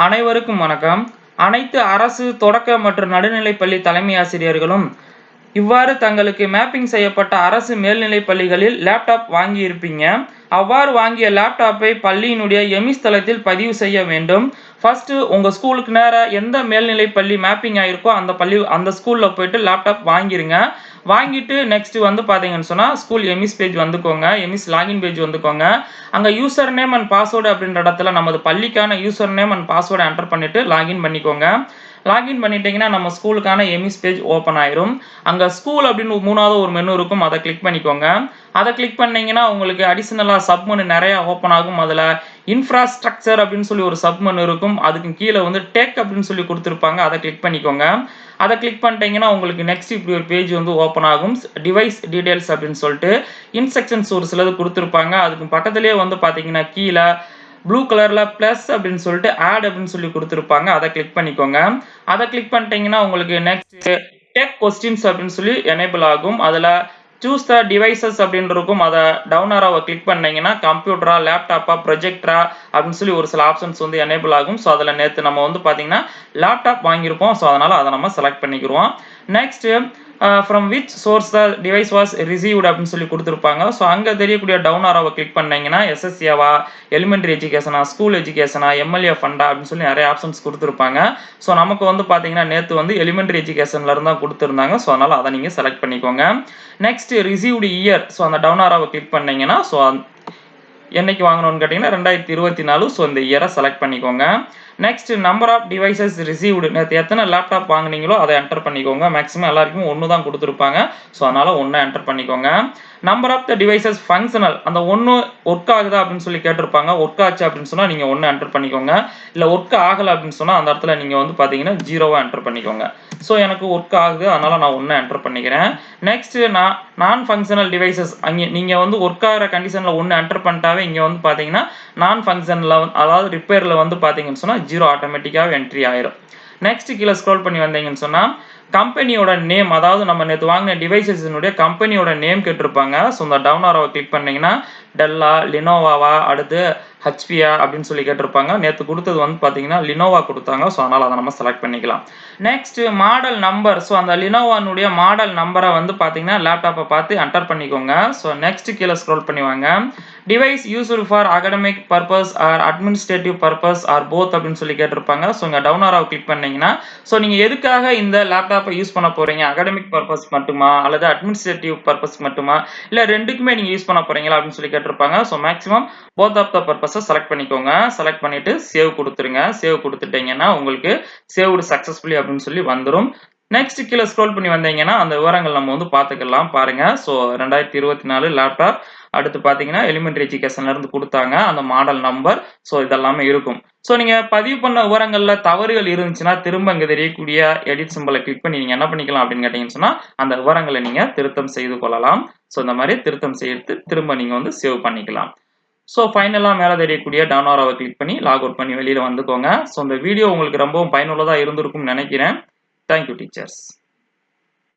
அனைவருக்கும் வணக்கம். அனைத்து அரசு தொடக்க மற்றும் நடுநிலைப் பள்ளி தலைமை ஆசிரியர்களும் இவ்வாறு தங்களுக்கு மேப்பிங் செய்யப்பட்ட அரசு மேல்நிலைப் பள்ளிகளில் லேப்டாப் வாங்கியிருப்பீங்க. அவ்வாறு வாங்கிய லேப்டாப்பை பள்ளியினுடைய எமிஸ் தளத்தில் பதிவு செய்ய வேண்டும். ஃபர்ஸ்ட் உங்க ஸ்கூலுக்கு நேரா எந்த மேல்நிலைப் பள்ளி மேப்பிங் ஆயிருக்கோ அந்த ஸ்கூல்ல போயிட்டு லேப்டாப் வாங்கிருங்க. வாங்கிட்டு நெக்ஸ்ட் வந்து பாத்தீங்கன்னு சொன்னா ஸ்கூல் எமிஸ் பேஜ் வந்துக்கோங்க. எமிஸ் லாகின் பேஜ் வந்துக்கோங்க. அங்க யூசர் நேம் அண்ட் பாஸ்வேர்டு அப்படின்ற இடத்துல நமது பள்ளிக்கான யூசர் நேம் அண்ட் பாஸ்வேர்டை என்டர் பண்ணிட்டு லாகின் பண்ணிக்கோங்க. லாகின் பண்ணிட்டீங்கன்னா நம்ம ஸ்கூலுக்கான எமிஸ் பேஜ் ஓப்பன் ஆயிரும். அங்க ஸ்கூல் அப்படின்னு மூணாவது ஒரு மெனு இருக்கும். அதை கிளிக் பண்ணிக்கோங்க. அதை கிளிக் பண்ணீங்கன்னா உங்களுக்கு அடிஷனலா சப் மெனு நிறைய ஓப்பன் ஆகும். அதுல இன்ஃப்ராஸ்ட்ரக்சர் அப்படின்னு சொல்லி ஒரு சப் மெனு இருக்கும். அதுக்கு கீழே வந்து டெக் அப்படின்னு சொல்லி கொடுத்துருப்பாங்க. அதை கிளிக் பண்ணிக்கோங்க. அதை கிளிக் பண்ணிட்டீங்கன்னா உங்களுக்கு நெக்ஸ்ட் இப்படி ஒரு பேஜ் வந்து ஓப்பன் ஆகும். டிவைஸ் டீடைல்ஸ் அப்படின்னு சொல்லிட்டு இன்ஸ்ட்ரக்ஷன்ஸ் ஒரு சிலது கொடுத்துருப்பாங்க. அதுக்கு பக்கத்துலேயே வந்து பாத்தீங்கன்னா கீழே ப்ளூ கலர்ல பிளஸ் அப்படின்னு சொல்லிட்டு ஆட் அப்படின்னு சொல்லி கொடுத்துருப்பாங்க. அதை கிளிக் பண்ணிக்கோங்க. அதை கிளிக் பண்ணிட்டீங்கன்னா உங்களுக்கு நெக்ஸ்ட் டெக் கொஸ்டின்ஸ் அப்படின்னு சொல்லி எனேபிள் ஆகும். அதுல சூஸ் த டிவைசஸ் அப்படின்னு இருக்கும். அதை டவுன் ஆரோவை கிளிக் பண்ணீங்கன்னா கம்ப்யூட்டரா, லேப்டாப்பா, ப்ரொஜெக்டரா அப்படின்னு சொல்லி ஒரு சில ஆப்ஷன்ஸ் வந்து எனேபிள் ஆகும். ஸோ அதில் நேற்று நம்ம வந்து பார்த்தீங்கன்னா லேப்டாப் வாங்கியிருப்போம். ஸோ அதனால அதை நம்ம செலக்ட் பண்ணிக்கிறோம். Next from which source the device was received அப்படின்னு சொல்லி கொடுத்துருப்பாங்க. ஸோ அங்கே தெரியக்கூடிய டவுன் ஆரோவை கிளிக் பண்ணீங்கன்னா எஸ்எஸ்ஏவா, எலிமெண்டரி எஜுகேஷனா, ஸ்கூல் எஜுகேஷனா, எம்எல்ஏ ஃபண்டா அப்படின்னு சொல்லி நிறைய ஆப்ஷன்ஸ் கொடுத்துருப்பாங்க. ஸோ நமக்கு வந்து பார்த்தீங்கன்னா நேற்று வந்து எலிமெண்டரி எஜுகேஷன்ல இருந்தா கொடுத்துருந்தாங்க. ஸோ அதனால அதை நீங்கள் செலக்ட் பண்ணிக்கோங்க. Next received year. ஸோ அந்த டவுன் ஆரோவை கிளிக் பண்ணீங்கன்னா ஸோ என்னைக்கு வாங்கணும்னு கேட்டீங்கன்னா 2024. ஸோ இந்த இயரை செலக்ட் பண்ணிக்கோங்க. Next number of devices received. நேற்று எத்தனை லேப்டாப் வாங்கினீங்களோ அதை என்டர் பண்ணிக்கோங்க. மேக்ஸிமம் எல்லாருக்கும் ஒன்று தான் கொடுத்துருப்பாங்க. ஸோ அதனால ஒன்று என்டர் பண்ணிக்கோங்க. Number of the devices functional. அந்த ஒன்று ஒர்க் ஆகுதா அப்படின்னு சொல்லி கேட்டிருப்பாங்க. ஒர்க் ஆச்சு அப்படின்னு சொன்னா நீங்க ஒன்று என்டர் பண்ணிக்கோங்க. இல்லை ஒர்க் ஆகலை அப்படின்னு சொன்னா அந்த இடத்துல நீங்க வந்து பாத்தீங்கன்னா 0 என்டர் பண்ணிக்கோங்க. ஸோ எனக்கு ஒர்க் ஆகுது, அதனால நான் ஒன்று என்டர் பண்ணிக்கிறேன். நெக்ஸ்ட் நான் ஃபங்க்ஷனல் டிவைசஸ். அங்கே நீங்க வந்து ஒர்க் ஆகிற கண்டிஷன்ல ஒன்று என்டர் பண்ணிட்டாவே இங்க வந்து பாத்தீங்கன்னா நான் ஃபங்க்ஷன்ல அதாவது ரிப்பேர்ல வந்து பாத்தீங்கன்னு சொன்னா 0 ஆட்டோமேட்டிக்காக என்ட்ரி ஆயிரும். நெக்ஸ்ட் கீழே ஸ்க்ரோல் பண்ணி வந்தீங்கன்னு சொன்னா கம்பெனியோட நேம், அதாவது நம்ம நேற்று வாங்கின டிவைசஸினுடைய கம்பெனியோட நேம் கேட்டிருப்பாங்க. ஸோ இந்த டவுன் ஆரோவை கிளிக் பண்ணீங்கன்னா டெல்லா, லினோவாவா, அடுத்து ஹெச்பியா அப்படின்னு சொல்லி கேட்டிருப்பாங்க. நேற்று கொடுத்தது வந்து பார்த்தீங்கன்னா லினோவா கொடுத்தாங்க. ஸோ அதனால அதை நம்ம செலக்ட் பண்ணிக்கலாம். Next model number. ஸோ அந்த லினோவானுடைய மாடல் நம்பரை வந்து பார்த்தீங்கன்னா லேப்டாப்பை பார்த்து என்டர் பண்ணிக்கோங்க. ஸோ நெக்ஸ்ட் கீழே ஸ்க்ரோல் பண்ணி வாங்க. Device used for academic purpose or administrative purpose or both அப்படின்னு சொல்லி கேட்டிருப்பாங்க. ஸோ இங்கே டவுன் ஆரோவை கிளிக் பண்ணீங்கன்னா ஸோ நீங்க எதுக்காக இந்த லேப்டாப்பை யூஸ் பண்ண போறீங்க? அகடமிக் பர்பஸ் மட்டுமா அல்லது அட்மினிஸ்ட்ரேட்டிவ் பர்பஸ் மட்டுமா இல்ல ரெண்டுக்குமே நீங்க யூஸ் பண்ண போறீங்களா அப்படின்னு சொல்லி கேட்டிருப்பாங்க. So maximum both of the பர்பஸை செலக்ட் பண்ணிக்கோங்க. செலக்ட் பண்ணிட்டு சேவ் கொடுத்துருங்க. சேவ் கொடுத்துட்டீங்கன்னா உங்களுக்கு சேவ்டு சக்சஸ்ஃபுல்லி அப்படின்னு சொல்லி வந்துடும். நெக்ஸ்ட் கீழே ஸ்க்ரோல் பண்ணி வந்தீங்கன்னா அந்த விவரங்கள் நம்ம வந்து பார்த்துக்கலாம் பாருங்க. So 2024 laptop. அடுத்து பார்த்தீங்கன்னா எலிமெண்டரி எஜுகேஷன்ல இருந்து கொடுத்தாங்க அந்த மாடல் நம்பர். ஸோ இதெல்லாமே இருக்கும். ஸோ நீங்க பதிவு பண்ண விவரங்கள்ல தவறுகள் இருந்துச்சுன்னா திரும்ப இங்க தெரியக்கூடிய எடிட் சிம்பலை கிளிக் பண்ணி நீங்க என்ன பண்ணிக்கலாம் அப்படின்னு கேட்டீங்கன்னு சொன்னா அந்த விவரங்களை நீங்க திருத்தம் செய்து கொள்ளலாம். ஸோ இந்த மாதிரி திருத்தம் செய்து திரும்ப நீங்க வந்து சேவ் பண்ணிக்கலாம். ஸோ ஃபைனலாக மேலே தெரியக்கூடிய டவுன் ஆரோவை கிளிக் பண்ணி லாக் அவுட் பண்ணி வெளியில் வந்துக்கோங்க. ஸோ இந்த வீடியோ உங்களுக்கு ரொம்பவும் பயனுள்ளதாக இருந்திருக்கும்னு நினைக்கிறேன். Thank you teachers.